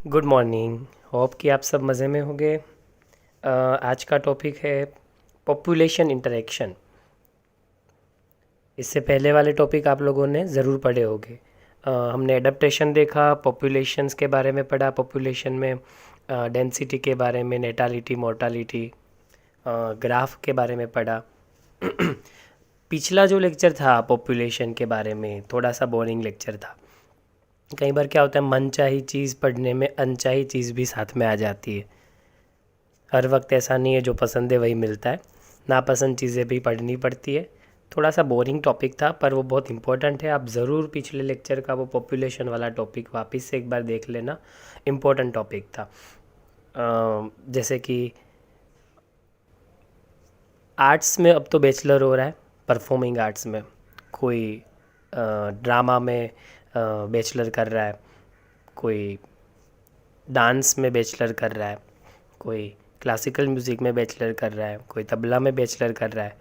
Good morning. Hope कि आप सब मज़े में होंगे। आज का टॉपिक है पॉपुलेशन इंटरेक्शन। इससे पहले वाले टॉपिक आप लोगों ने ज़रूर पढ़े होंगे। हमने एडप्टेशन देखा, पॉपुलेशंस के बारे में पढ़ा, पॉपुलेशन में डेंसिटी के बारे में, नेटालिटी, मोर्टालिटी, ग्राफ के बारे में पढ़ा। पिछला जो लेक्चर था पॉपुलेशन के बारे में थोड़ा सा बोरिंग लेक्चर था। कई बार क्या होता है, मनचाही चीज़ पढ़ने में अनचाही चीज़ भी साथ में आ जाती है। हर वक्त ऐसा नहीं है जो पसंद है वही मिलता है, नापसंद चीज़ें भी पढ़नी पड़ती है। थोड़ा सा बोरिंग टॉपिक था पर वो बहुत इम्पोर्टेंट है। आप ज़रूर पिछले लेक्चर का वो पॉपुलेशन वाला टॉपिक वापस से एक बार देख लेना, इम्पोर्टेंट टॉपिक था। जैसे कि आर्ट्स में अब तो बैचलर हो रहा है, परफॉर्मिंग आर्ट्स में कोई ड्रामा में बैचलर कर रहा है, कोई डांस में बैचलर कर रहा है, कोई क्लासिकल म्यूज़िक में बैचलर कर रहा है, कोई तबला में बैचलर कर रहा है।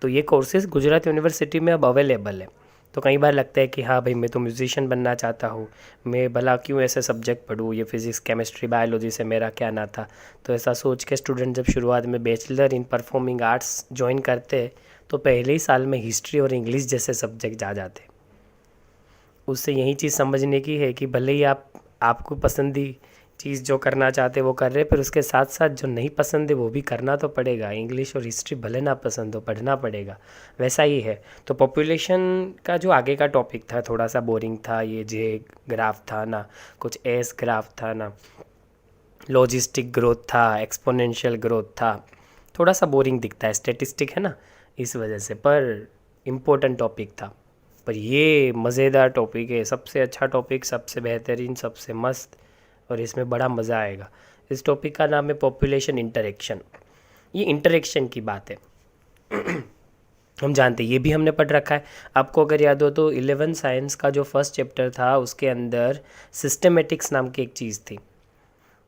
तो ये कोर्सेज गुजरात यूनिवर्सिटी में अब अवेलेबल है। तो कई बार लगता है कि हाँ भाई, मैं तो म्यूज़िशियन बनना चाहता हूँ, मैं भला क्यों ऐसे सब्जेक्ट पढूँ, ये फिज़िक्स केमिस्ट्री बायोलॉजी से मेरा क्या नाता। तो ऐसा सोच के स्टूडेंट जब शुरुआत में bachelor in performing arts join करते हैं तो पहले ही साल में हिस्ट्री और इंग्लिश जैसे सब्जेक्ट आ जाते। उससे यही चीज़ समझने की है कि भले ही आपको पसंदी चीज़ जो करना चाहते वो कर रहे, फिर उसके साथ साथ जो नहीं पसंद है वो भी करना तो पड़ेगा। इंग्लिश और हिस्ट्री भले ना पसंद हो, पढ़ना पड़ेगा। वैसा ही है। तो पॉपुलेशन का जो आगे का टॉपिक था थोड़ा सा बोरिंग था। ये जे ग्राफ था ना, कुछ एस ग्राफ था ना, लॉजिस्टिक ग्रोथ था, एक्सपोनेंशियल ग्रोथ था। थोड़ा सा बोरिंग दिखता है, स्टेटिस्टिक है ना, इस वजह से। पर इम्पोर्टेंट टॉपिक था। पर ये मज़ेदार टॉपिक है, सबसे अच्छा टॉपिक, सबसे बेहतरीन, सबसे मस्त, और इसमें बड़ा मज़ा आएगा। इस टॉपिक का नाम है पॉपुलेशन इंटरेक्शन। ये इंटरेक्शन की बात है। हम जानते हैं, ये भी हमने पढ़ रखा है। आपको अगर याद हो तो 11 साइंस का जो फर्स्ट चैप्टर था उसके अंदर सिस्टमेटिक्स नाम की एक चीज़ थी।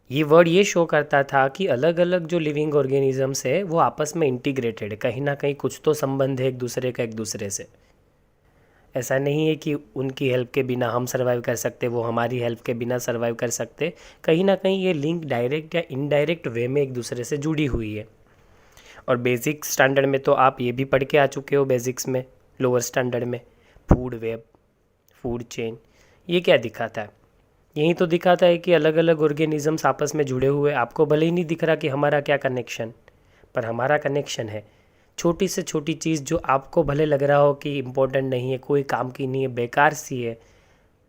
ये वर्ड ये शो करता था कि अलग अलग जो लिविंग ऑर्गेनिजम्स है वो आपस में इंटीग्रेटेड है, कहीं ना कहीं कुछ तो संबंध है एक दूसरे का एक दूसरे से। ऐसा नहीं है कि उनकी हेल्प के बिना हम सर्वाइव कर सकते, वो हमारी हेल्प के बिना सर्वाइव कर सकते। कहीं ना कहीं ये लिंक डायरेक्ट या इनडायरेक्ट वे में एक दूसरे से जुड़ी हुई है। और बेसिक स्टैंडर्ड में तो आप ये भी पढ़ के आ चुके हो, बेसिक्स में, लोअर स्टैंडर्ड में, फूड वेब, फूड चेन। ये क्या दिखाता है? यही तो दिखाता है कि अलग अलग ऑर्गेनिजम्स आपस में जुड़े हुए। आपको भले ही नहीं दिख रहा कि हमारा क्या कनेक्शन, पर हमारा कनेक्शन है। छोटी से छोटी चीज़ जो आपको भले लग रहा हो कि इम्पोर्टेंट नहीं है, कोई काम की नहीं है, बेकार सी है,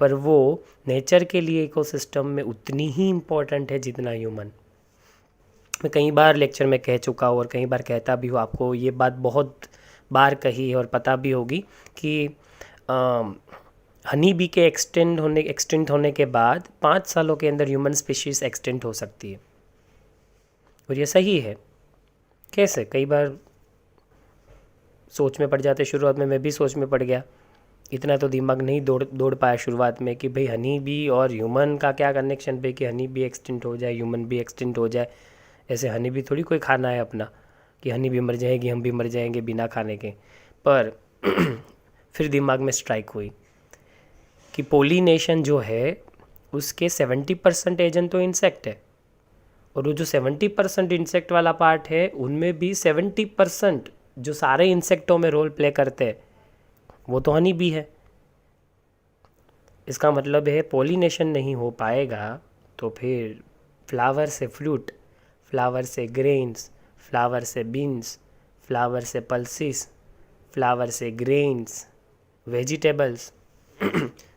पर वो नेचर के लिए, इकोसिस्टम में उतनी ही इम्पोर्टेंट है जितना ह्यूमन। मैं कई बार लेक्चर में कह चुका हूँ और कई बार कहता भी हूँ, आपको ये बात बहुत बार कही है और पता भी होगी कि हनी बी के एक्सटेंट होने के बाद 5 सालों के अंदर ह्यूमन स्पीशीज़ एक्सटेंट हो सकती है। और ये सही है। कैसे? कई बार सोच में पड़ जाते। शुरुआत में मैं भी सोच में पड़ गया, इतना तो दिमाग नहीं दौड़ पाया शुरुआत में कि भाई हनी बी और ह्यूमन का क्या कनेक्शन पे, कि हनी बी एक्सटेंट हो जाए, ह्यूमन भी एक्सटेंट हो जाए। ऐसे हनी बी थोड़ी कोई खाना है अपना, कि हनी भी मर जाएगी, हम भी मर जाएंगे बिना खाने के। पर फिर दिमाग में स्ट्राइक हुई कि पोलिनेशन जो है उसके 70% एजेंट तो इंसेक्ट है, और वो जो 70% इंसेक्ट वाला पार्ट है उनमें भी 70% जो सारे इंसेक्टों में रोल प्ले करते हैं वो तो हनी बी है। इसका मतलब है पोलिनेशन नहीं हो पाएगा तो फिर फ्लावर से फ्रूट, फ्लावर से ग्रेन्स, फ्लावर से बीन्स, फ्लावर से पल्सिस, फ्लावर से ग्रेन्स, वेजिटेबल्स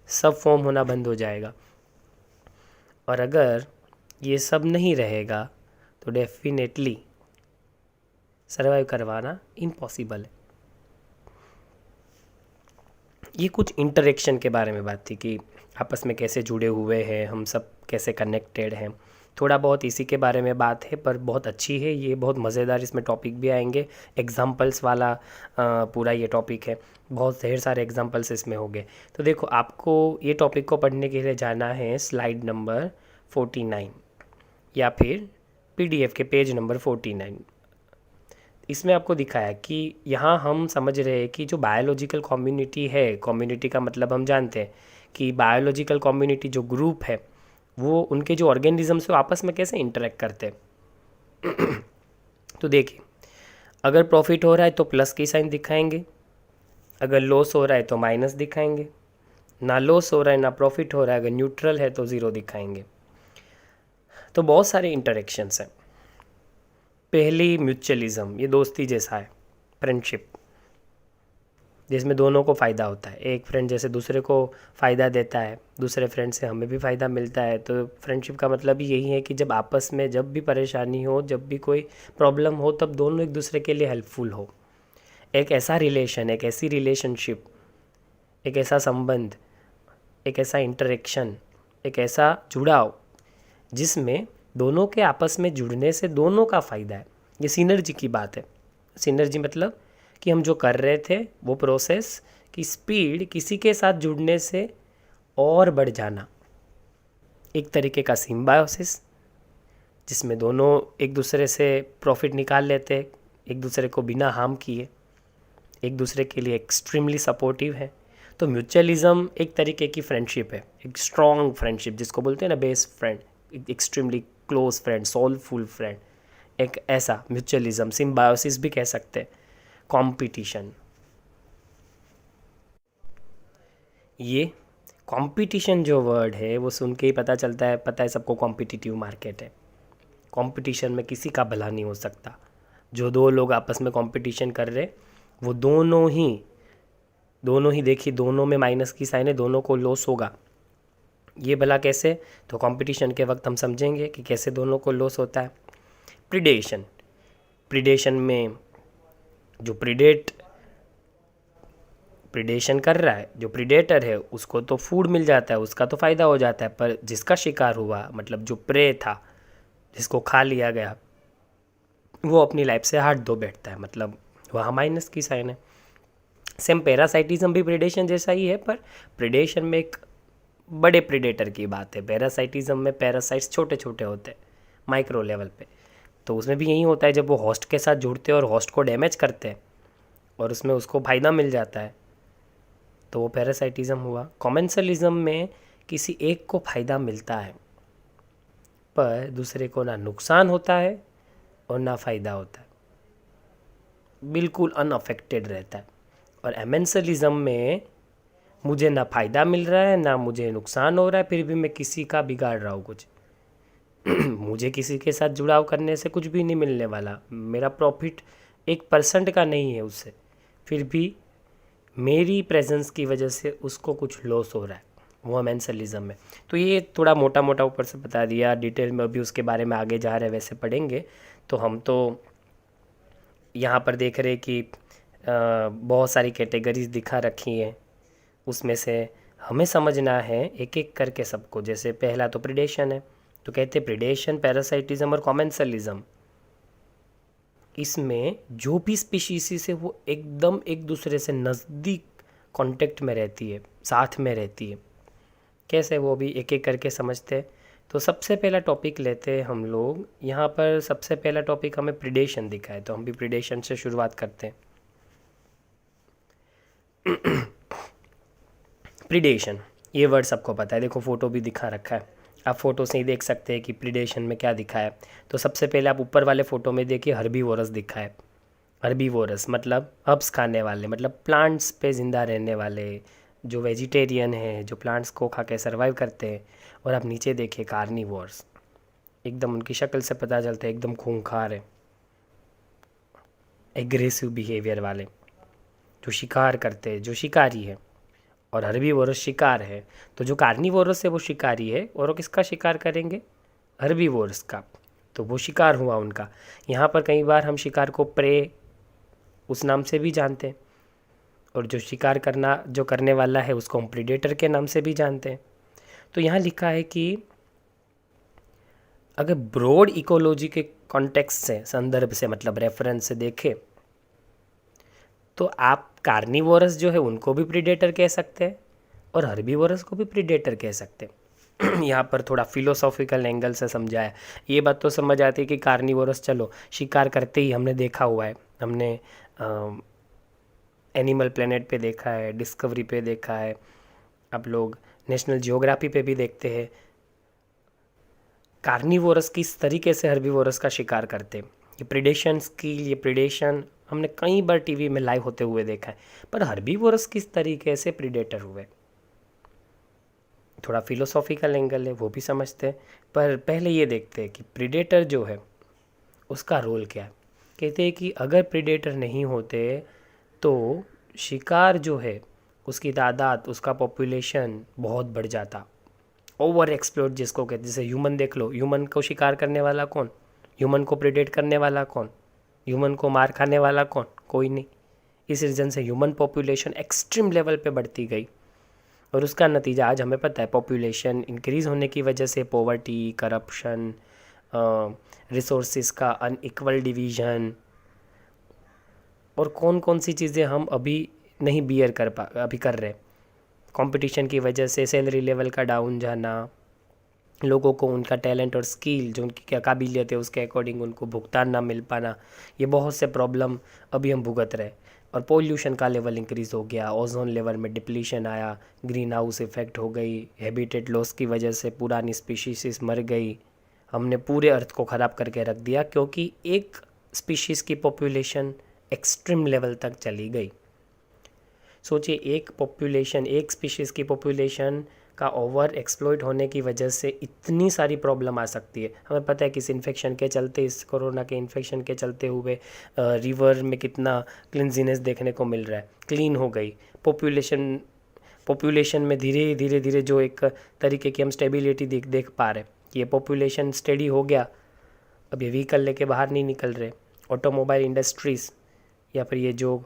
सब फॉर्म होना बंद हो जाएगा। और अगर ये सब नहीं रहेगा तो डेफिनेटली सर्वाइव करवाना इम्पॉसिबल है। ये कुछ इंटरेक्शन के बारे में बात थी कि आपस में कैसे जुड़े हुए हैं, हम सब कैसे कनेक्टेड हैं। थोड़ा बहुत इसी के बारे में बात है, पर बहुत अच्छी है ये, बहुत मज़ेदार। इसमें टॉपिक भी आएंगे, एग्जाम्पल्स वाला पूरा ये टॉपिक है, बहुत ढेर सारे एग्जाम्पल्स इसमें हो गए। तो देखो, आपको ये टॉपिक को पढ़ने के लिए जाना है स्लाइड नंबर 49 या फिर पीडीएफ के पेज नंबर 49। इसमें आपको दिखाया कि यहाँ हम समझ रहे हैं कि जो बायोलॉजिकल कम्युनिटी है, कम्युनिटी का मतलब हम जानते हैं कि बायोलॉजिकल कम्युनिटी जो ग्रुप है वो उनके जो ऑर्गेनिजम्स है आपस में कैसे इंटरेक्ट करते हैं। तो देखिए, अगर प्रॉफिट हो रहा है तो प्लस की साइन दिखाएंगे, अगर लॉस हो रहा है तो माइनस दिखाएंगे, ना लॉस हो रहा है ना प्रॉफिट हो रहा है, अगर न्यूट्रल है तो ज़ीरो दिखाएंगे। तो बहुत सारे इंटरेक्शंस हैं। पहली म्यूचुअलिज्म, ये दोस्ती जैसा है, फ्रेंडशिप, जिसमें दोनों को फ़ायदा होता है। एक फ्रेंड जैसे दूसरे को फ़ायदा देता है, दूसरे फ्रेंड से हमें भी फ़ायदा मिलता है। तो फ्रेंडशिप का मतलब ही यही है कि जब आपस में जब भी परेशानी हो, जब भी कोई प्रॉब्लम हो, तब दोनों एक दूसरे के लिए हेल्पफुल हो। एक ऐसा रिलेशन, एक ऐसी रिलेशनशिप, एक ऐसा संबंध, एक ऐसा इंटरेक्शन, एक ऐसा जुड़ाव जिसमें दोनों के आपस में जुड़ने से दोनों का फ़ायदा है। ये सिनर्जी की बात है। सिनर्जी मतलब कि हम जो कर रहे थे वो प्रोसेस की स्पीड किसी के साथ जुड़ने से और बढ़ जाना। एक तरीके का सिम्बायोसिस, जिसमें दोनों एक दूसरे से प्रॉफिट निकाल लेते हैं, एक दूसरे को बिना हार्म किए, एक दूसरे के लिए एक्सट्रीमली सपोर्टिव है। तो म्यूचुअलिज्म एक तरीके की फ्रेंडशिप है, एक स्ट्रॉन्ग फ्रेंडशिप जिसको बोलते हैं ना best friend, extremely close friend, soulful friend, एक ऐसा म्यूचुअलिज्म। सिम्बायोसिस भी कह सकते हैं। कंपटीशन, ये कंपटीशन जो वर्ड है वो सुन के ही पता चलता है, पता है सबको कॉम्पिटिटिव मार्केट है। कंपटीशन में किसी का भला नहीं हो सकता। जो दो लोग आपस में कंपटीशन कर रहे, वो दोनों ही देखिए, दोनों में माइनस की साइन है, दोनों को लॉस होगा। ये भला कैसे? तो कंपटीशन के वक्त हम समझेंगे कि कैसे दोनों को लॉस होता है। प्रिडेशन, प्रिडेशन में जो प्रिडेशन कर रहा है, जो प्रिडेटर है, उसको तो फूड मिल जाता है, उसका तो फ़ायदा हो जाता है। पर जिसका शिकार हुआ, मतलब जो प्रे था, जिसको खा लिया गया, वो अपनी लाइफ से हाथ धो बैठता है, मतलब वहाँ माइनस की साइन है। सेम पैरासाइटिज्म भी प्रिडेशन जैसा ही है, पर प्रिडेशन में एक बड़े प्रिडेटर की बात है। पैरासाइटिज्म में पैरासाइट्स छोटे छोटे होते हैं, माइक्रो लेवल पे। तो उसमें भी यही होता है, जब वो होस्ट के साथ जुड़ते हैं और होस्ट को डैमेज करते हैं और उसमें उसको फ़ायदा मिल जाता है, तो वो पैरासाइटिज्म हुआ। कॉमेंसलिज्म में किसी एक को फ़ायदा मिलता है पर दूसरे को ना नुकसान होता है और ना फ़ायदा होता है, बिल्कुल अनअफेक्टेड रहता है। और एमेंसलिज्म में मुझे ना फ़ायदा मिल रहा है ना मुझे नुकसान हो रहा है, फिर भी मैं किसी का बिगाड़ रहा हूँ कुछ। मुझे किसी के साथ जुड़ाव करने से कुछ भी नहीं मिलने वाला, मेरा प्रॉफिट 1% का नहीं है उससे, फिर भी मेरी प्रेजेंस की वजह से उसको कुछ लॉस हो रहा है, वो एमेंसलिज्म है। तो ये थोड़ा मोटा मोटा ऊपर से बता दिया, डिटेल में अभी उसके बारे में आगे जा रहे हैं वैसे पढ़ेंगे। तो हम तो यहाँ पर देख रहे कि बहुत सारी कैटेगरीज दिखा रखी हैं, उसमें से हमें समझना है एक एक करके सबको। जैसे पहला तो प्रिडेशन है, तो कहते हैं प्रिडेशन, पैरासाइटिज्म और कॉमेंसलिज्म, इसमें जो भी स्पीशीज़ है वो एकदम एक दूसरे से नज़दीक कांटेक्ट में रहती है, साथ में रहती है। कैसे, वो भी एक एक करके समझते हैं। तो सबसे पहला टॉपिक लेते हैं हम लोग। यहाँ पर सबसे पहला टॉपिक हमें प्रिडेशन दिखा है, तो हम भी प्रिडेशन से शुरुआत करते हैं। प्रिडेशन, ये वर्ड सबको पता है, देखो फ़ोटो भी दिखा रखा है, आप फ़ोटो से ही देख सकते हैं कि प्रिडेशन में क्या दिखा है। तो सबसे पहले आप ऊपर वाले फ़ोटो में देखिए, हर्बीवोरस दिखा है। हर्बीवोरस मतलब हर्ब्स खाने वाले, मतलब प्लांट्स पे ज़िंदा रहने वाले, जो वेजिटेरियन हैं, जो प्लांट्स को खा के सर्वाइव करते हैं। और आप नीचे देखिए कार्निवोर्स, एकदम उनकी शक्ल से पता चलता है एकदम खूंखार है, एग्रेसिव बिहेवियर वाले, जो शिकार करते हैं, जो शिकारी है। और हर्बीवोरस शिकार है। तो जो कार्निवोरस है वो शिकारी है, और वो किसका शिकार करेंगे? हर्बीवोरस का। तो वो शिकार हुआ उनका। यहाँ पर कई बार हम शिकार को प्रे उस नाम से भी जानते हैं, और जो शिकार करना जो करने वाला है उसको हम प्रीडेटर के नाम से भी जानते हैं। तो यहाँ लिखा है कि अगर ब्रॉड इकोलॉजी के कॉन्टेक्स्ट से, संदर्भ से, मतलब रेफरेंस से देखें, तो आप कार्निवोरस जो है उनको भी प्रीडेटर कह सकते हैं और हर्बीवोरस को भी प्रीडेटर कह सकते हैं। यहाँ पर थोड़ा फिलोसॉफिकल एंगल से समझाया। ये बात तो समझ आती है कि कार्निवोरस चलो शिकार करते ही हमने देखा हुआ है, हमने एनिमल प्लेनेट पे देखा है, डिस्कवरी पे देखा है, आप लोग नेशनल जियोग्राफी पे भी देखते हैं। कार्निवोरस किस तरीके से हर्बीवोरस का शिकार करते हैं। ये प्रिडेशन स्किल, ये प्रिडेशन हमने कई बार टीवी में लाइव होते हुए देखा है, पर हर्बीवोरस किस तरीके से प्रिडेटर हुए, थोड़ा फिलोसॉफिकल एंगल है, वो भी समझते हैं। पर पहले ये देखते हैं कि प्रिडेटर जो है उसका रोल क्या है। कहते हैं कि अगर प्रिडेटर नहीं होते तो शिकार जो है उसकी तादाद, उसका पॉपुलेशन बहुत बढ़ जाता। ओवर एक्सप्लोर जिसको कहते हैं, जैसे ह्यूमन देख लो, ह्यूमन को शिकार करने वाला कौन, ह्यूमन को प्रेडेट करने वाला कौन, ह्यूमन को मार खाने वाला कौन, कोई नहीं। इस रीज़न से ह्यूमन पॉपुलेशन एक्सट्रीम लेवल पे बढ़ती गई और उसका नतीजा आज हमें पता है। पॉपुलेशन इंक्रीज़ होने की वजह से पॉवर्टी, करप्शन, रिसोर्सेज का अनइक्वल डिवीज़न और कौन कौन सी चीज़ें हम अभी नहीं बियर अभी कर रहे। कंपटीशन की वजह से सैलरी लेवल का डाउन जाना, लोगों को उनका टैलेंट और स्किल जो उनकी क्या काबिलियत है उसके अकॉर्डिंग उनको भुगतान ना मिल पाना, ये बहुत से प्रॉब्लम अभी हम भुगत रहे। और पोल्यूशन का लेवल इंक्रीज़ हो गया, ओजोन लेवल में डिप्लीशन आया, ग्रीन हाउस इफेक्ट हो गई, हैबिटेट लॉस की वजह से पुरानी स्पीशीज़ मर गई। हमने पूरे अर्थ को ख़राब करके रख दिया क्योंकि एक स्पीशीज़ की पॉपुलेशन एक्सट्रीम लेवल तक चली गई। सोचिए, एक स्पीशीज़ की पॉपुलेशन का ओवर एक्सप्लॉइट होने की वजह से इतनी सारी प्रॉब्लम आ सकती है। हमें पता है कि इस इन्फेक्शन के चलते, इस कोरोना के इन्फेक्शन के चलते हुए रिवर में कितना क्लिनजीनेस देखने को मिल रहा है, क्लीन हो गई पॉपुलेशन में धीरे धीरे धीरे जो एक तरीके की हम स्टेबिलिटी देख पा रहे कि ये पॉपुलेशन स्टेडी हो गया। अब ये व्हीकल लेके बाहर नहीं निकल रहे, ऑटोमोबाइल इंडस्ट्रीज़ या फिर ये जो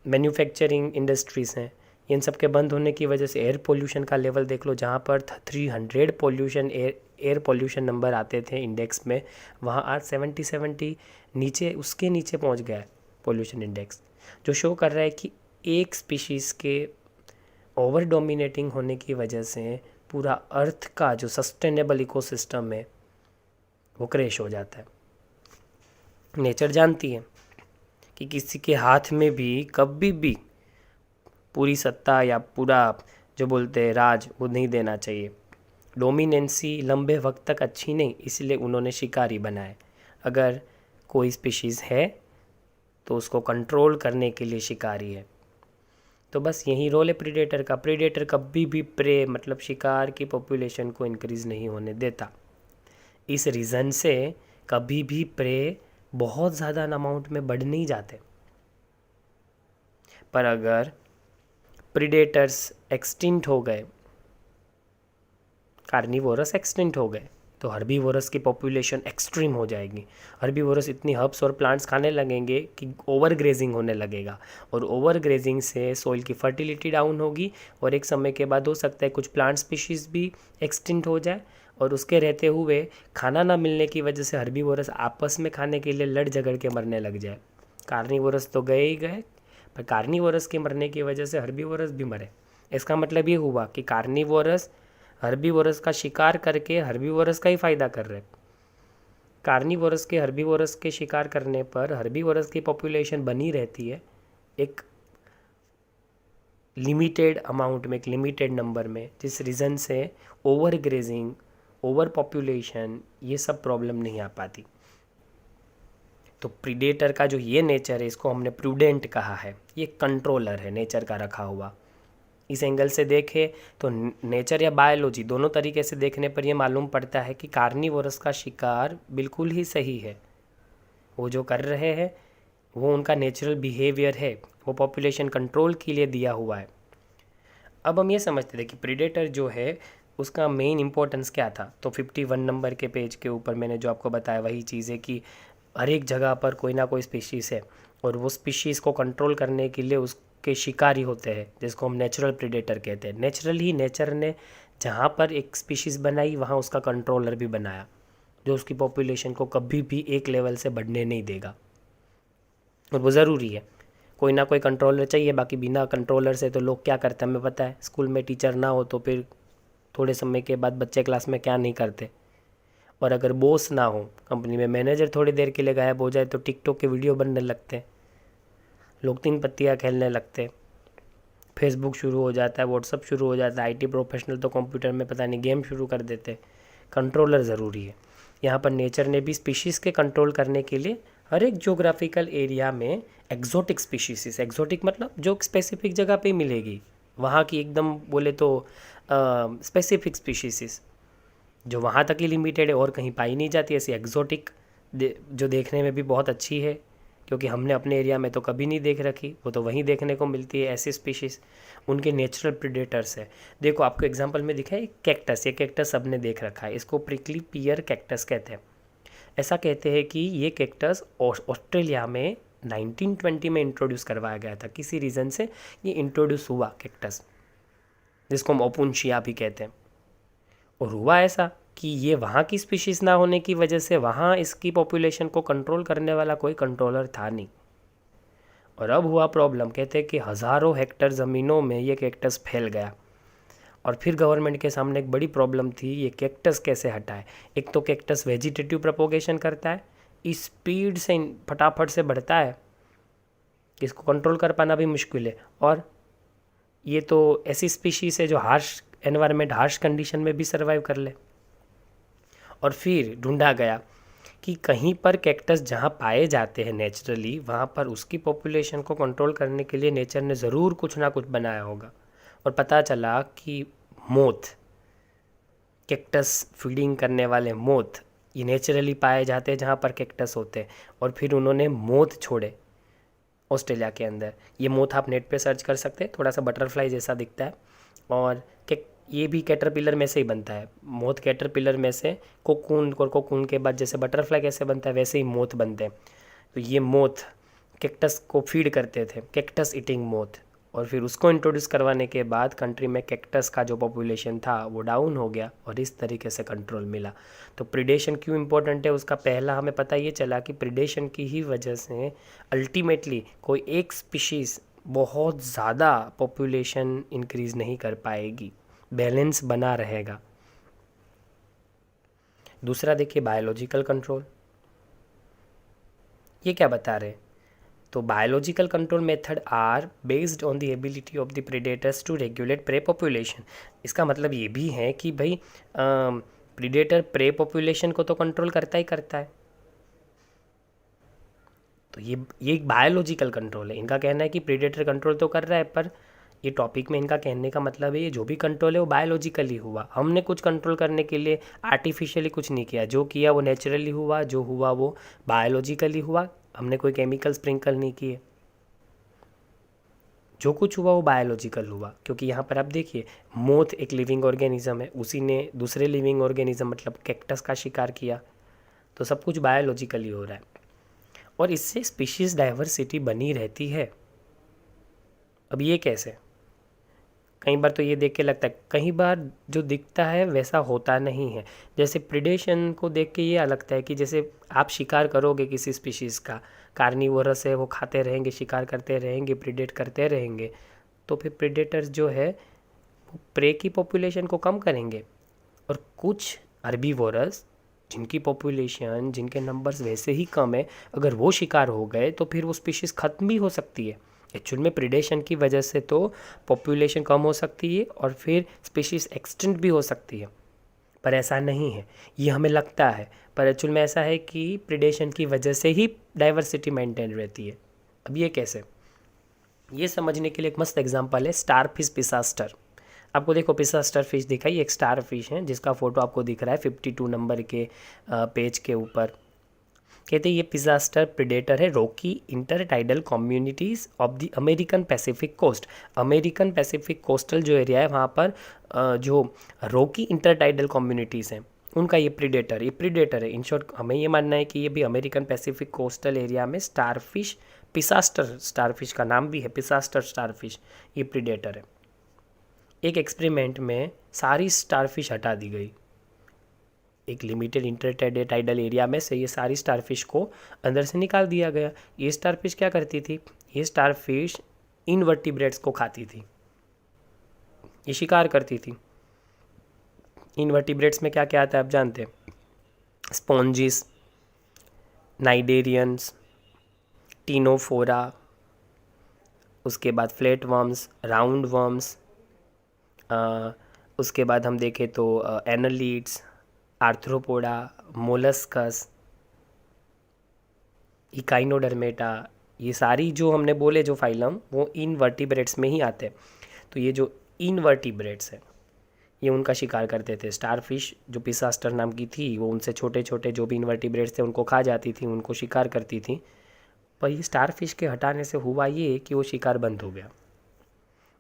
मैन्युफैक्चरिंग इंडस्ट्रीज़ हैं, इन सब के बंद होने की वजह से एयर पोल्यूशन का लेवल देख लो। जहाँ पर 300 पोल्यूशन एयर पोल्यूशन नंबर आते थे इंडेक्स में, वहाँ आज 70 नीचे, उसके नीचे पहुँच गया है पोल्यूशन इंडेक्स, जो शो कर रहा है कि एक स्पीशीज़ के ओवर डोमिनेटिंग होने की वजह से पूरा अर्थ का जो सस्टेनेबल इकोसिस्टम है वो क्रैश हो जाता है। नेचर जानती है कि किसी के हाथ में भी कभी भी पूरी सत्ता या पूरा जो बोलते हैं राज वो नहीं देना चाहिए। डोमिनेंसी लंबे वक्त तक अच्छी नहीं, इसलिए उन्होंने शिकारी बनाए। अगर कोई स्पीशीज़ है तो उसको कंट्रोल करने के लिए शिकारी है। तो बस यही रोल है प्रीडेटर का। प्रीडेटर कभी भी प्रे मतलब शिकार की पॉपुलेशन को इंक्रीज़ नहीं होने देता। इस रीज़न से कभी भी प्रे बहुत ज़्यादा अमाउंट में बढ़ नहीं जाते। पर अगर प्रीडेटर्स एक्सटिंक्ट हो गए, कार्निवोरस एक्सटिंक्ट हो गए, तो हर्बीवोरस की पॉपुलेशन एक्सट्रीम हो जाएगी। हर्बीवोरस इतनी हर्ब्स और प्लांट्स खाने लगेंगे कि ओवर ग्रेजिंग होने लगेगा, और ओवर ग्रेजिंग से सॉइल की फर्टिलिटी डाउन होगी, और एक समय के बाद हो सकता है कुछ प्लांट स्पीशीज़ भी एक्सटिंक्ट हो जाए, और उसके रहते हुए खाना ना मिलने की वजह से हर्बीवोरस आपस में खाने के लिए लड़ झगड़ के मरने लग जाए। कार्निवोरस तो गए ही गए, पर कार्निवोरस के मरने की वजह से हर्बीवोरस भी मरे। इसका मतलब ये हुआ कि कार्निवोरस हर्बीवोरस का शिकार करके हर्बीवोरस का ही फ़ायदा कर रहे। कार्निवोरस के हर्बीवोरस के शिकार करने पर हर्बीवोरस की पॉपुलेशन बनी रहती है एक लिमिटेड अमाउंट में, एक लिमिटेड नंबर में, जिस रीज़न से ओवर ग्रेजिंग, ओवर पॉपुलेशन, ये सब प्रॉब्लम नहीं आ पाती। तो प्रीडेटर का जो ये नेचर है, इसको हमने प्रूडेंट कहा है। ये कंट्रोलर है नेचर का रखा हुआ। इस एंगल से देखें तो नेचर या बायोलॉजी दोनों तरीके से देखने पर यह मालूम पड़ता है कि कार्निवोरस का शिकार बिल्कुल ही सही है। वो जो कर रहे हैं वो उनका नेचुरल बिहेवियर है, वो पॉपुलेशन कंट्रोल के लिए दिया हुआ है। अब हम ये समझते थे कि प्रीडेटर जो है उसका मेन इंपॉर्टेंस क्या था। तो 51 नंबर के पेज के ऊपर मैंने जो आपको बताया वही चीज़ है कि हर एक जगह पर कोई ना कोई स्पीशीज़ है, और वो स्पीशीज़ को कंट्रोल करने के लिए उसके शिकारी होते हैं, जिसको हम नेचुरल प्रीडेटर कहते हैं। नेचुरली नेचर ने जहाँ पर एक स्पीशीज़ बनाई वहाँ उसका कंट्रोलर भी बनाया, जो उसकी पॉपुलेशन को कभी भी एक लेवल से बढ़ने नहीं देगा। और वो ज़रूरी है, कोई ना कोई कंट्रोलर चाहिए। बाकी बिना कंट्रोलर से तो लोग क्या करते हैं हमें पता है। स्कूल में टीचर ना हो तो फिर थोड़े समय के बाद बच्चे क्लास में क्या नहीं करते। और अगर बॉस ना हो, कंपनी में मैनेजर थोड़ी देर के लिए गायब हो जाए तो टिकटॉक के वीडियो बनने लगते हैं, लोग 3 पत्तियाँ खेलने लगते, फेसबुक शुरू हो जाता है, व्हाट्सअप शुरू हो जाता है। आईटी प्रोफेशनल तो कंप्यूटर में पता नहीं गेम शुरू कर देते। कंट्रोलर ज़रूरी है। यहाँ पर नेचर ने भी स्पीशीज़ के कंट्रोल करने के लिए हर एक जोग्राफिकल एरिया में एक्जोटिक स्पीशीज, एक्जोटिक मतलब जो स्पेसिफिक जगह पे मिलेगी, वहाँ की एकदम बोले तो स्पेसिफिक स्पीशीज जो वहाँ तक ही लिमिटेड है और कहीं पाई नहीं जाती, ऐसी एक्जोटिक जो देखने में भी बहुत अच्छी है क्योंकि हमने अपने एरिया में तो कभी नहीं देख रखी, वो तो वहीं देखने को मिलती है। ऐसी स्पीशीज़ उनके नेचुरल प्रेडेटर्स है। देखो आपको एग्जांपल में दिखा है कैक्टस, ये कैक्टस सबने देख रखा है, इसको प्रिकली पियर कैक्टस कहते हैं। ऐसा कहते हैं कि ये कैक्टस ऑस्ट्रेलिया में 1920 में इंट्रोड्यूस करवाया गया था, किसी रीज़न से ये इंट्रोड्यूस हुआ कैक्टस, जिसको हम ओपुनशिया भी कहते हैं। और हुआ ऐसा कि ये वहाँ की स्पीशीज़ ना होने की वजह से वहाँ इसकी पॉपुलेशन को कंट्रोल करने वाला कोई कंट्रोलर था नहीं। और अब हुआ प्रॉब्लम, कहते हैं कि हज़ारों हेक्टर ज़मीनों में ये कैक्टस फैल गया और फिर गवर्नमेंट के सामने एक बड़ी प्रॉब्लम थी, ये कैक्टस कैसे हटाए। एक तो कैक्टस वेजिटेटिव प्रोपोगेशन करता है, स्पीड से फटाफट से बढ़ता है, इसको कंट्रोल कर पाना भी मुश्किल है। और ये तो ऐसी स्पीशीज़ है जो हार्श एनवायरनमेंट, हार्श कंडीशन में भी सर्वाइव कर ले। और फिर ढूंढा गया कि कहीं पर कैक्टस जहाँ पाए जाते हैं नेचुरली, वहाँ पर उसकी पॉपुलेशन को कंट्रोल करने के लिए नेचर ने ज़रूर कुछ ना कुछ बनाया होगा। और पता चला कि मोथ, कैक्टस फीडिंग करने वाले मोथ, ये नेचुरली पाए जाते हैं जहाँ पर कैक्टस होते हैं। और फिर उन्होंने मोथ छोड़े ऑस्ट्रेलिया के अंदर। ये मोथ आप नेट पे सर्च कर सकते हैं, थोड़ा सा बटरफ्लाई जैसा दिखता है और ये भी कैटरपिलर में से ही बनता है। मोथ कैटरपिलर में से कोकून, और कोकून के बाद जैसे बटरफ्लाई कैसे बनता है वैसे ही मोथ बनते हैं। तो ये मोथ कैक्टस को फीड करते थे, कैक्टस ईटिंग मोथ। और फिर उसको इंट्रोड्यूस करवाने के बाद कंट्री में कैक्टस का जो पॉपुलेशन था वो डाउन हो गया और इस तरीके से कंट्रोल मिला। तो प्रिडेशन क्यों इम्पोर्टेंट है, उसका पहला हमें पता ये चला कि प्रिडेशन की ही वजह से अल्टीमेटली कोई एक स्पीशीज़ बहुत ज़्यादा पॉपुलेशन इंक्रीज़ नहीं कर पाएगी, बैलेंस बना रहेगा। दूसरा देखिए बायोलॉजिकल कंट्रोल, ये क्या बता रहे, तो biological control method are based on the ability of the predators to regulate prey population. इसका मतलब ये भी है कि भाई प्रेडेटर प्रे पॉपुलेशन को तो कंट्रोल करता ही करता है। तो ये एक बायोलॉजिकल कंट्रोल है। इनका कहना है कि प्रेडेटर कंट्रोल तो कर रहा है, पर ये टॉपिक में इनका कहने का मतलब है ये जो भी कंट्रोल है वो बायोलॉजिकली हुआ, हमने कुछ कंट्रोल करने के लिए आर्टिफिशियली कुछ नहीं किया, जो किया वो नेचुरली हुआ, जो हुआ वो बायोलॉजिकली हुआ, हमने कोई केमिकल स्प्रिंकल नहीं किए, जो कुछ हुआ वो बायोलॉजिकल हुआ। क्योंकि यहाँ पर आप देखिए मोथ एक लिविंग ऑर्गेनिज्म है, उसी ने दूसरे लिविंग ऑर्गेनिज्म मतलब कैक्टस का शिकार किया, तो सब कुछ बायोलॉजिकली हो रहा है और इससे स्पीशीज़ डाइवर्सिटी बनी रहती है। अब ये कैसे, कई बार तो ये देख के लगता है, कई बार जो दिखता है वैसा होता नहीं है। जैसे प्रिडेशन को देख के ये लगता है कि जैसे आप शिकार करोगे किसी स्पीशीज़ का, कार्निवोरस है वो खाते रहेंगे, शिकार करते रहेंगे, प्रिडेट करते रहेंगे, तो फिर प्रिडेटर्स जो है वो प्रे की पॉपुलेशन को कम करेंगे। और कुछ हर्बीवोरस जिनकी पॉपुलेशन, जिनके नंबर्स वैसे ही कम है, अगर वो शिकार हो गए तो फिर वो स्पीशीज़ ख़त्म भी हो सकती है। एक्चुअल में प्रिडेशन की वजह से तो पॉपुलेशन कम हो सकती है और फिर स्पीशीज़ एक्सटेंट भी हो सकती है, पर ऐसा नहीं है, ये हमें लगता है, पर एक्चुअल में ऐसा है कि प्रिडेशन की वजह से ही डाइवर्सिटी मेंटेन रहती है। अब ये कैसे, ये समझने के लिए एक मस्त एग्जांपल है स्टार फिश पिसास्टर। आपको देखो पिसास्टर फिश दिखाई, एक स्टार फिश है जिसका फ़ोटो आपको दिख रहा है 52 नंबर के पेज के ऊपर। कहते हैं ये पिसास्टर प्रेडेटर है rocky intertidal communities of the American Pacific coast. American Pacific coastal जो एरिया है वहाँ पर जो रॉकी इंटरटाइडल कम्युनिटीज़ हैं उनका ये प्रेडेटर है। इन शॉर्ट हमें ये मानना है कि ये भी अमेरिकन पैसिफिक कोस्टल एरिया में स्टारफिश, पिसास्टर स्टारफिश का नाम भी है पिसास्टर स्टारफिश, ये प्रेडेटर है। एक एक्सपेरिमेंट में सारी स्टारफिश हटा दी गई, एक लिमिटेड इंटरटाइडल एरिया में से ये सारी स्टारफिश को अंदर से निकाल दिया गया। ये स्टारफिश क्या करती थी, ये स्टारफिश इनवर्टिब्रेट्स को खाती थी, ये शिकार करती थी। इनवर्टिब्रेट्स में क्या क्या आता है आप जानते हैं, स्पॉन्जिस, नाइडेरियंस, टीनोफोरा, उसके बाद फ्लैट वर्म्स, राउंड वर्म्स, उसके बाद हम देखें तो एनालीड्स, आर्थ्रोपोडा, मोलस्कस, इकाइनोडर्मेटा, ये सारी जो हमने बोले जो फाइलम वो इनवर्टिब्रेट्स में ही आते हैं। तो ये जो इनवर्टिब्रेट्स हैं ये उनका शिकार करते थे। स्टारफिश जो पिसास्टर नाम की थी वो उनसे छोटे छोटे जो भी इनवर्टिब्रेट्स थे उनको खा जाती थी, उनको शिकार करती थी। पर ये स्टारफिश के हटाने से हुआ ये कि वो शिकार बंद हो गया।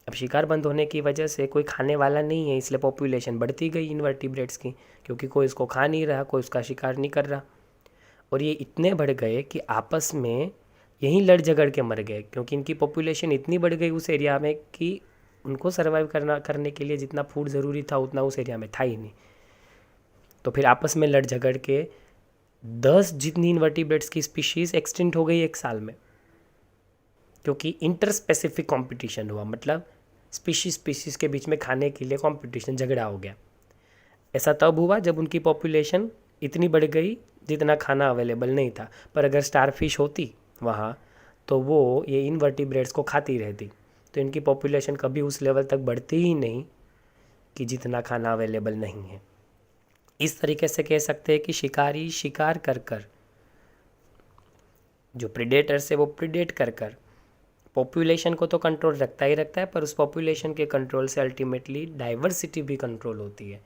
अब शिकार बंद होने की वजह से कोई खाने वाला नहीं है, इसलिए पॉपुलेशन बढ़ती गई इनवर्टिब्रेट्स की, क्योंकि कोई इसको खा नहीं रहा, कोई उसका शिकार नहीं कर रहा। और ये इतने बढ़ गए कि आपस में यहीं लड़ झगड़ के मर गए, क्योंकि इनकी पॉपुलेशन इतनी बढ़ गई उस एरिया में कि उनको सर्वाइव करने के लिए जितना फूड ज़रूरी था उतना उस एरिया में था ही नहीं। तो फिर आपस में लड़ झगड़ के 10 जितनी इनवर्टिब्रेट्स की स्पीशीज़ एक्सटिंक्ट हो गई एक साल में, क्योंकि इंटर स्पेसिफिक कॉम्पिटिशन हुआ। मतलब स्पीशीज़ के बीच में खाने के लिए कॉम्पिटिशन, झगड़ा हो गया। ऐसा तब हुआ जब उनकी पॉपुलेशन इतनी बढ़ गई जितना खाना अवेलेबल नहीं था। पर अगर स्टारफिश होती वहाँ तो वो ये इनवर्टिब्रेट्स को खाती रहती, तो इनकी पॉपुलेशन कभी उस लेवल तक बढ़ती ही नहीं कि जितना खाना अवेलेबल नहीं है। इस तरीके से कह सकते हैं कि शिकारी शिकार कर कर, जो प्रेडेटर्स है वो प्रेडेट कर कर पॉपुलेशन को तो कंट्रोल रखता ही रखता है, पर उस पॉपुलेशन के कंट्रोल से अल्टीमेटली डाइवर्सिटी भी कंट्रोल होती है।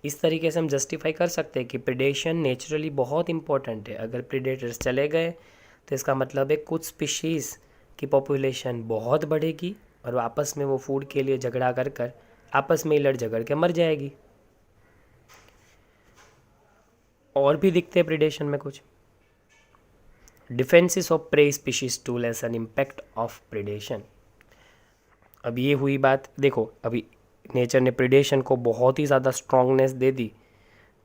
इस तरीके से हम जस्टिफाई कर सकते हैं कि प्रेडेशन नेचुरली बहुत इंपॉर्टेंट है। अगर प्रेडेटर्स चले गए तो इसका मतलब है कुछ स्पीशीज़ की पॉपुलेशन बहुत बढ़ेगी और आपस में वो फूड के लिए झगड़ा कर कर आपस में ही लड़ झगड़ के मर जाएगी। और भी दिखते हैं प्रेडेशन में कुछ defences of prey species to lessen impact of predation. अब ये हुई बात, देखो अभी नेचर ने प्रेडेशन को बहुत ही ज़्यादा स्ट्रॉन्गनेस दे दी।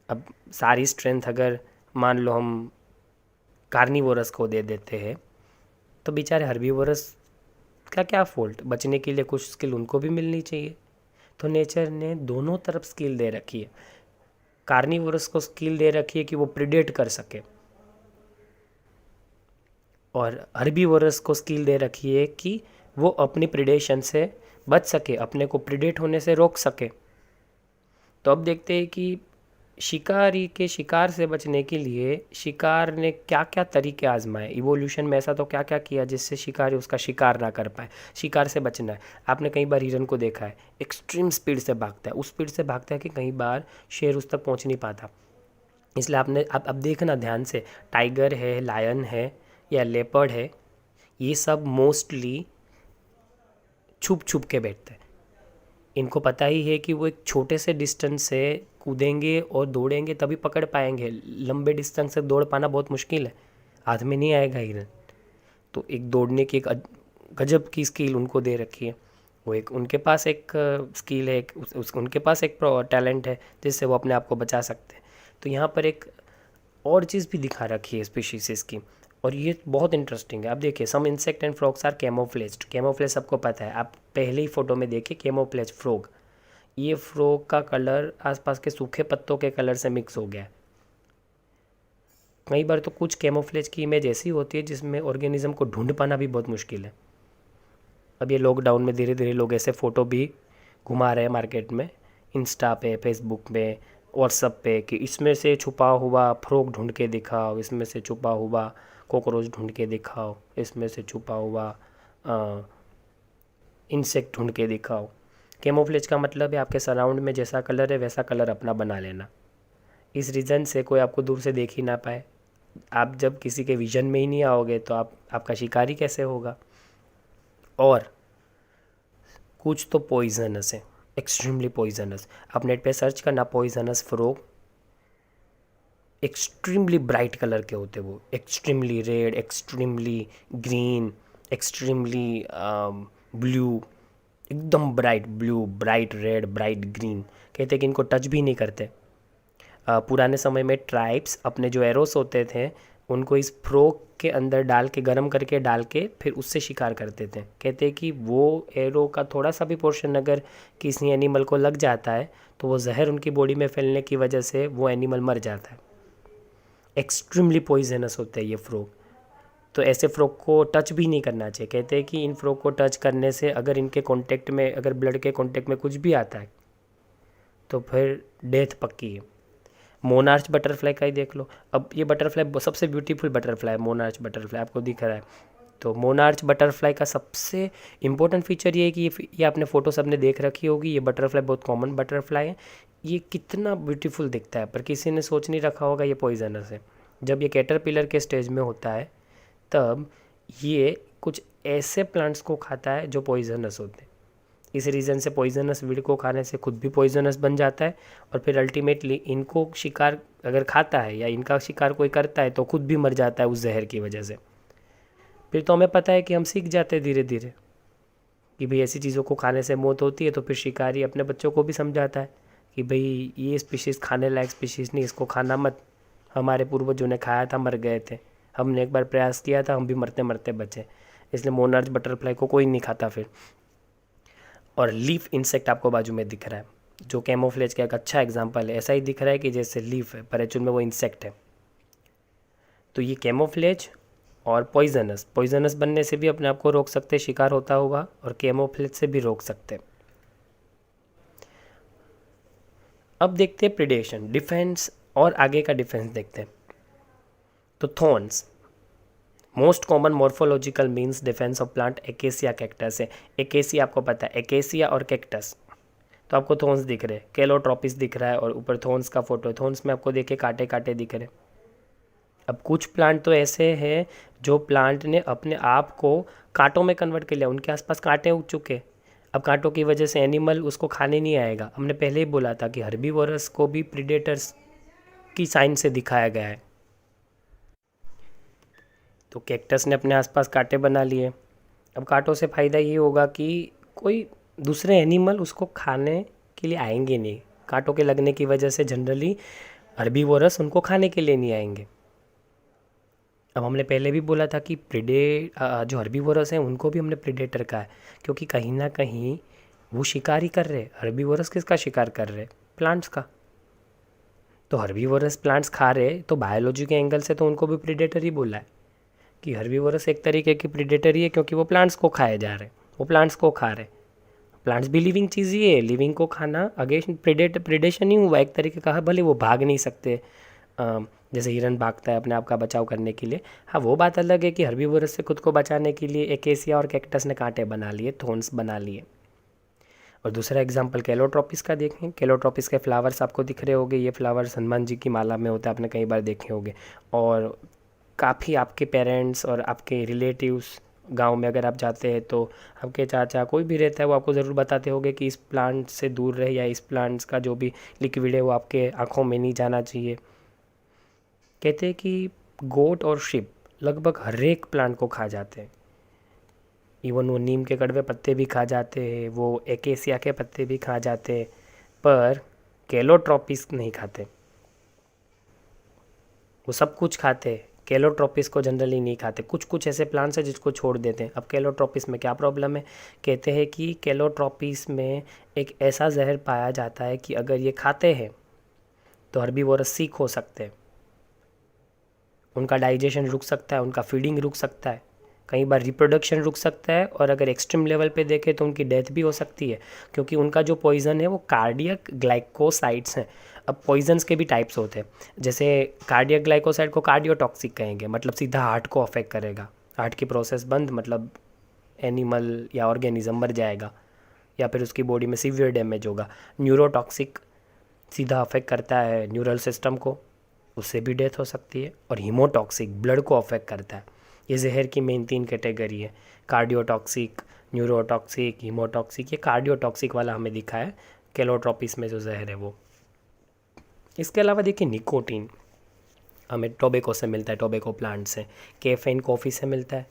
अब सारी स्ट्रेंथ अगर मान लो हम कार्निवोरस को दे देते हैं तो बेचारे हर्बीवोरस का क्या फॉल्ट, बचने के लिए कुछ स्किल उनको भी मिलनी चाहिए। तो नेचर ने दोनों तरफ स्किल दे रखी है। कार्निवोरस को स्किल दे रखी है कि वो प्रेडेट कर सके, और हर्बीवोरस को स्किल दे रखी है कि वो अपनी प्रेडेशन से बच सके, अपने को प्रेडेट होने से रोक सके। तो अब देखते हैं कि शिकारी के शिकार से बचने के लिए शिकार ने क्या क्या तरीके आजमाए। इवोल्यूशन में ऐसा तो क्या क्या किया जिससे शिकारी उसका शिकार ना कर पाए। शिकार से बचना है, आपने कई बार हिरन को देखा है एक्सट्रीम स्पीड से भागता है, उस स्पीड से भागता है कि कई बार शेर उस तक पहुंच नहीं पाता। इसलिए आपने अब देखना ध्यान से, टाइगर है, लायन है या लेपर्ड है, ये सब मोस्टली छुप छुप के बैठते हैं। इनको पता ही है कि वो एक छोटे से डिस्टेंस से कूदेंगे और दौड़ेंगे तभी पकड़ पाएंगे। लंबे डिस्टेंस से दौड़ पाना बहुत मुश्किल है, हाथ में नहीं आएगा हिरन। तो एक दौड़ने की एक गजब की स्किल उनको दे रखी है। वो एक उनके पास एक स्किल है, उनके पास एक टैलेंट है जिससे वो अपने आप को बचा सकते हैं। तो यहाँ पर एक और चीज़ भी दिखा रखी है स्पीशीज़ की, और ये बहुत इंटरेस्टिंग है। आप देखिए, some insect and frogs are camouflaged. Camouflage सबको पता है, आप पहले ही फोटो में देखिए कैमोफ्लेज फ्रॉग। ये फ्रॉग का कलर आसपास के सूखे पत्तों के कलर से मिक्स हो गया है। कई बार तो कुछ कैमोफ्लेज की इमेज ऐसी होती है जिसमें ऑर्गेनिज्म को ढूंढ पाना भी बहुत मुश्किल है। अब ये लॉकडाउन में धीरे धीरे लोग ऐसे फ़ोटो भी घुमा रहे हैं मार्केट में, इंस्टा पे, फेसबुक पे, व्हाट्सअप पे, कि इसमें से छुपा हुआ फ्रॉग ढूंढ के दिखाओ, इसमें से छुपा हुआ कॉकरोच ढूंढ के दिखाओ, इसमें से छुपा हुआ इंसेक्ट ढूंढ के दिखाओ। कैमोफ्लेज का मतलब है आपके सराउंड में जैसा कलर है वैसा कलर अपना बना लेना। इस रीज़न से कोई आपको दूर से देख ही ना पाए। आप जब किसी के विजन में ही नहीं आओगे तो आपका शिकारी कैसे होगा। और कुछ तो पॉइजनस है, एक्सट्रीमली पॉइजनस। आप नेट पे सर्च करना poisonous frog, extremely bright colour के होते वो, extremely red, extremely green, extremely blue, एकदम bright blue, bright red, bright green. कहते हैं कि इनको टच भी नहीं करते। पुराने समय में ट्राइब्स अपने जो एरोस होते थे उनको इस फ्रॉग के अंदर डाल के, गर्म करके डाल के फिर उससे शिकार करते थे। कहते हैं कि वो एरो का थोड़ा सा भी पोर्शन अगर किसी एनिमल को लग जाता है तो वो जहर उनकी बॉडी में फैलने की वजह से वो एनिमल मर जाता है। एक्सट्रीमली पॉइजनस होते हैं ये फ्रॉग। तो ऐसे फ्रॉग को टच भी नहीं करना चाहिए। कहते हैं कि इन फ्रॉग को टच करने से अगर इनके कांटेक्ट में, अगर ब्लड के कांटेक्ट में कुछ भी आता है तो फिर डेथ पक्की है। मोनार्च बटरफ्लाई का ही देख लो। अब ये बटरफ्लाई सबसे ब्यूटीफुल बटरफ्लाई है, मोनार्च बटरफ्लाई आपको दिख रहा है। तो मोनार्च बटरफ्लाई का सबसे इम्पोर्टेंट फीचर ये है कि ये आपने फ़ोटो सबने देख रखी होगी। ये बटरफ्लाई बहुत कॉमन बटरफ्लाई है। ये कितना ब्यूटीफुल दिखता है, पर किसी ने सोच नहीं रखा होगा ये पॉइजनस है। जब ये कैटरपिलर के स्टेज में होता है तब ये कुछ ऐसे प्लांट्स को खाता है जो पॉइजनस होते हैं। इस रीज़न से पॉइजनस वीड को खाने से खुद भी पॉइजनस बन जाता है, और फिर अल्टीमेटली इनको शिकार अगर खाता है या इनका शिकार कोई करता है तो खुद भी मर जाता है उस जहर की वजह से। फिर तो हमें पता है कि हम सीख जाते हैं धीरे धीरे कि भाई ऐसी चीज़ों को खाने से मौत होती है, तो फिर शिकारी अपने बच्चों को भी समझाता है कि भाई ये स्पीशीज़ खाने लायक स्पीशीज़ नहीं, इसको खाना मत। हमारे पूर्वजों ने खाया था, मर गए थे, हमने एक बार प्रयास किया था, हम भी मरते मरते बचे। इसलिए मोनार्च बटरफ्लाई को कोई नहीं खाता फिर। और लीफ इंसेक्ट आपको बाजू में दिख रहा है, जो कैमोफ्लेज का एक अच्छा एग्जाम्पल है। ऐसा ही दिख रहा है कि जैसे लीफ है, पर एक्चुअल में वो इंसेक्ट है। तो ये कैमोफ्लेज और पॉइजनस बनने से भी अपने आप को रोक सकते, शिकार होता होगा, और कैमोफ्लेज से भी रोक सकते। अब देखते हैं प्रिडेशन, डिफेंस, और आगे का डिफेंस देखते हैं। तो thorns most common morphological means defence of plant acacia cactus है। एकेसिया आपको पता है, एकेसिया और कैक्टस। तो आपको थॉर्न्स दिख रहे हैं, कैलोट्रोपिस दिख रहा है, और ऊपर थॉर्न्स का फोटो है। थॉर्न्स में आपको देखे कांटे कांटे दिख रहे हैं। अब कुछ प्लांट तो ऐसे हैं जो प्लांट ने अपने आप को कांटों में कन्वर्ट कर लिया, उनके आसपास कांटे उग चुके। अब कांटों की वजह से एनिमल उसको खाने नहीं आएगा। हमने पहले ही बोला था कि हर्बीवोरस को भी प्रीडेटर्स की साइन से दिखाया गया है। तो कैक्टस ने अपने आसपास कांटे बना लिए। अब कांटों से फ़ायदा ये होगा कि कोई दूसरे एनिमल उसको खाने के लिए आएंगे नहीं। कांटों के लगने की वजह से जनरली हर्बीवोरस उनको खाने के लिए नहीं आएंगे। अब हमने पहले भी बोला था कि जो हर्बीवोरस हैं उनको भी हमने प्रीडेटर कहा है, क्योंकि कहीं ना कहीं वो शिकार ही कर रहे। हर्बीवोरस किसका शिकार कर रहे? प्लांट्स का। तो हर्बीवोरस प्लांट्स खा रहे, तो बायोलॉजी के एंगल से तो उनको भी प्रीडेटर ही बोला है कि हर्बीवोरस एक तरीके की प्रीडेटर ही है, क्योंकि वो प्लांट्स को खाए जा रहे, वो प्लांट्स को खा रहे। प्लांट्स भी लिविंग चीज़ ही है, लिविंग को खाना अगेंस्ट प्रीडेशन ही हुआ एक तरीके का। भले वो भाग नहीं सकते, जैसे हिरन भागता है अपने आप का बचाव करने के लिए। हाँ, वो बात अलग है कि हर्बीवोरस से खुद को बचाने के लिए एकेसिया और कैक्टस ने कांटे बना लिए, थॉर्न्स बना लिए। और दूसरा एग्जांपल कैलोट्रोपिस का देखें। कैलोट्रोपिस के फ्लावर्स आपको दिख रहे होंगे। ये फ्लावर्स हनुमान जी की माला में होता है, आपने कई बार देखे होंगे। और काफ़ी आपके पेरेंट्स और आपके रिलेटिव्स गांव में अगर आप जाते हैं तो आपके चाचा कोई भी रहता है, वो आपको ज़रूर बताते होंगे कि इस प्लांट से दूर रहे, या इस प्लांट्स का जो भी लिक्विड है वो आपके आँखों में नहीं जाना चाहिए। कहते हैं कि गोट और शिप लगभग हर एक प्लांट को खा जाते हैं। इवन वो नीम के कड़वे पत्ते भी खा जाते हैं, वो एकेसिया के पत्ते भी खा जाते हैं, पर कैलोट्रोपिस नहीं खाते। वो सब कुछ खाते हैं, कैलोट्रोपिस को जनरली नहीं खाते। कुछ कुछ ऐसे प्लांट्स हैं जिसको छोड़ देते हैं। अब कैलोट्रोपिस में क्या प्रॉब्लम है? कहते हैं कि कैलोट्रोपिस में एक ऐसा जहर पाया जाता है कि अगर ये खाते हैं तो हर्बीवोरस सीक हो सकते हैं, उनका डाइजेशन रुक सकता है, उनका फीडिंग रुक सकता है, कई बार रिप्रोडक्शन रुक सकता है, और अगर एक्सट्रीम लेवल पे देखें तो उनकी डेथ भी हो सकती है, क्योंकि उनका जो पॉइज़न है वो कार्डियक ग्लाइकोसाइड्स हैं। अब पॉइजन्स के भी टाइप्स होते हैं, जैसे कार्डियक ग्लाइकोसाइड को कार्डियोटॉक्सिक कहेंगे, मतलब सीधा हार्ट को अफेक्ट करेगा, हार्ट की प्रोसेस बंद, मतलब एनिमल या ऑर्गेनिज्म मर जाएगा, या फिर उसकी बॉडी में सीवियर डैमेज होगा। न्यूरोटॉक्सिक सीधा अफेक्ट करता है न्यूरल सिस्टम को, उससे भी डेथ हो सकती है। और हीमोटॉक्सिक ब्लड को अफेक्ट करता है। ये जहर की मेन 3 कैटेगरी है, कार्डियोटॉक्सिक, न्यूरोटॉक्सिक, हीमोटॉक्सिक। ये कार्डियोटॉक्सिक वाला हमें दिखा है कैलोट्रोपिस में जो जहर है वो। इसके अलावा देखिए निकोटीन हमें टोबैको से मिलता है, टोबैको प्लांट से। कैफीन कॉफ़ी से मिलता है।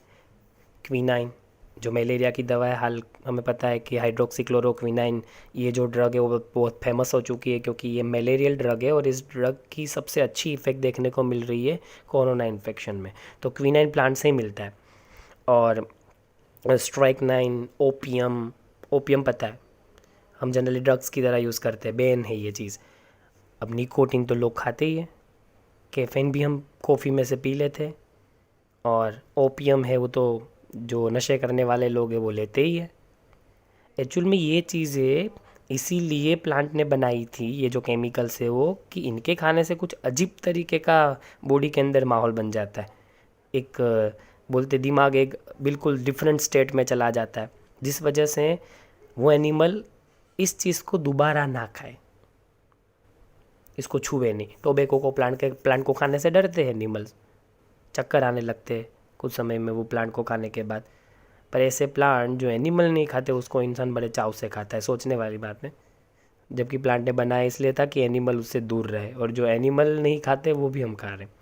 क्विनाइन जो मलेरिया की दवा है, हाल हमें पता है कि हाइड्रोक्सीक्लोरोक्विनाइन ये जो ड्रग है वो बहुत फेमस हो चुकी है, क्योंकि ये मलेरियल ड्रग है, और इस ड्रग की सबसे अच्छी इफ़ेक्ट देखने को मिल रही है कोरोना इन्फेक्शन में। तो क्विनाइन प्लांट से ही मिलता है। और स्ट्राइकनाइन, ओपियम पता है, हम जनरली ड्रग्स की तरह यूज़ करते हैं, बैन है ये चीज़। अब निकोटीन तो लोग खाते ही हैं, कैफीन भी हम कॉफ़ी में से पी लेते हैं, और ओपियम है वो तो जो नशे करने वाले लोग हैं वो लेते ही है। एक्चुअल में ये चीज़ें इसीलिए प्लांट ने बनाई थी ये जो केमिकल्स है वो, कि इनके खाने से कुछ अजीब तरीके का बॉडी के अंदर माहौल बन जाता है। एक बोलते दिमाग एक बिल्कुल डिफरेंट स्टेट में चला जाता है, जिस वजह से वो एनिमल इस चीज़ को दोबारा ना खाए, इसको छुए नहीं। टोबैको को प्लांट को खाने से डरते हैं एनिमल्स, चक्कर आने लगते हैं कुछ समय में वो प्लांट को खाने के बाद। पर ऐसे प्लांट जो एनिमल नहीं खाते उसको इंसान बड़े चाव से खाता है, सोचने वाली बात है। जबकि प्लांट ने बनाया इसलिए था कि एनिमल उससे दूर रहे, और जो एनिमल नहीं खाते वो भी हम खा रहे हैं।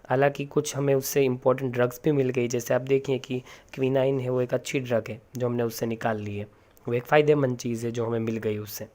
हालांकि कुछ हमें उससे इम्पोर्टेंट ड्रग्स भी मिल गई, जैसे आप देखिए कि क्विनाइन है, वो एक अच्छी ड्रग है जो हमने उससे निकाल ली है, वो एक फ़ायदेमंद चीज़ है जो हमें मिल गई उससे।